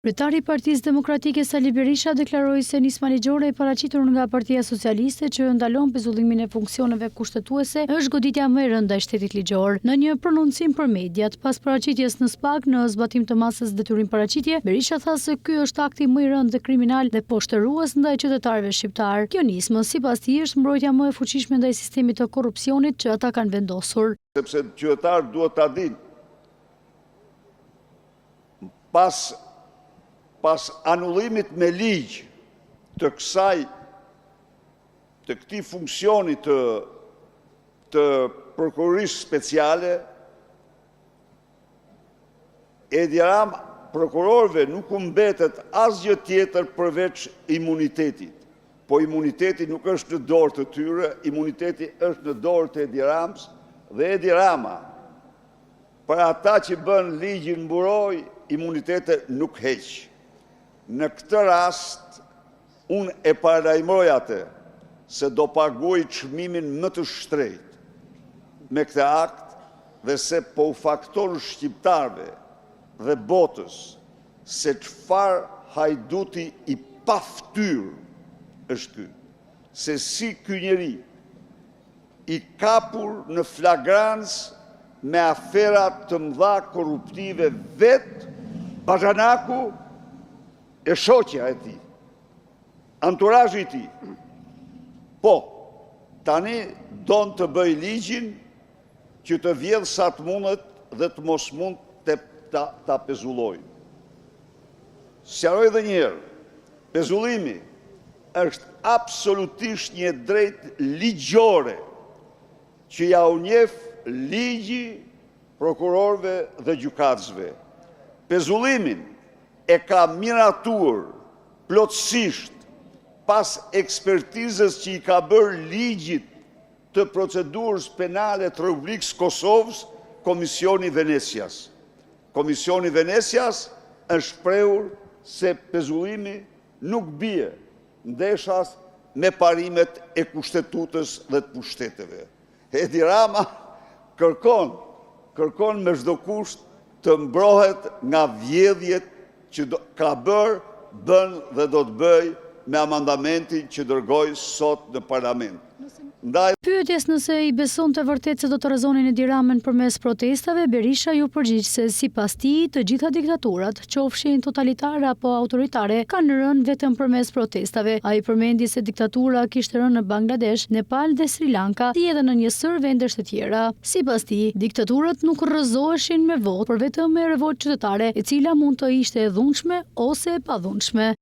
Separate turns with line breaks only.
Kryetari i Partisë Demokratike Sali Berisha deklaroi se nisma ligjore e paraqitur nga Partia Socialiste që ndalon pezullimin e funksioneve kushtetuese është goditja më e rëndë ndaj shtetit ligjor. Në një prononcim për mediat pas paraqitjes në SPAK në zbatim të masës detyrim paraqitje, Berisha tha se ky është akti më i rëndë dhe kriminal dhe poshtërues ndaj qytetarëve shqiptar. Kjo nismë sipas tij është mbrojtja më e fuqishme ndaj sistemit të korrupsionit që ata kanë vendosur.
Sepse qytetarët duhet ta dinë pas anullimit me ligj të këtij funksioni të prokurorisë speciale, Edi Rama prokurorëve nuk u mbetet asgjë tjetër përveç imunitetit. Po imuniteti nuk është në dorë të tyre, imuniteti është në dorë të Edi Ramës dhe Edi Rama, për ata që bën ligjin mburoj, imunitetet nuk heq. Në këtë rast, unë e paralajmëroj atë se do paguaj çmimin më të shtrenjtë me këtë akt dhe se po u fakton shqiptarëve dhe botës se çfarë hajduti i paftyrë është ky. Se si ky njeri i kapur në flagrancë me afera të mëdha korruptive vetë Bashanaku e shoqja e tij, anturazi i tij. Po, tani don të bëj ligjin që të vjedh sa të mundet dhe të mos mund ta pezulloj. Sqaroj edhe një herë, pezullimi është absolutisht një drejtë ligjore që ja u njeh ligji prokurorëve dhe gjykatësve. Pezullimin e ka miratuar plotësisht pas ekspertizës që i ka bërë ligjit të procedurës penale të Republikës Kosovës, Komisioni Venecias. Komisioni Venecias është shprehur se pezullimi nuk bie ndeshas me parimet e kushtetutës dhe të pushteteve. Edi Rama kërkon me çdo kusht të mbrohet nga vjedhjet që ka bën dhe do të bëj me amandamentin që dërgoj sot në parlament.
Pyetjes nëse i beson të vërtet se do të rrezonin Edi Ramën përmes protestave, Berisha ju përgjigj se sipas tij të gjitha diktaturat, qofshin totalitare apo autoritare, kanë rënë vetëm përmes protestave. Ai përmendi se diktatura kishte rënë në Bangladesh, Nepal dhe Sri Lanka, si edhe në një sër vendesh të tjera. Sipas tij, diktaturat nuk rrëzoheshin me votë, por vetëm me revoltë qytetare, e cila mund të ishte e dhunshme ose e padhunshme.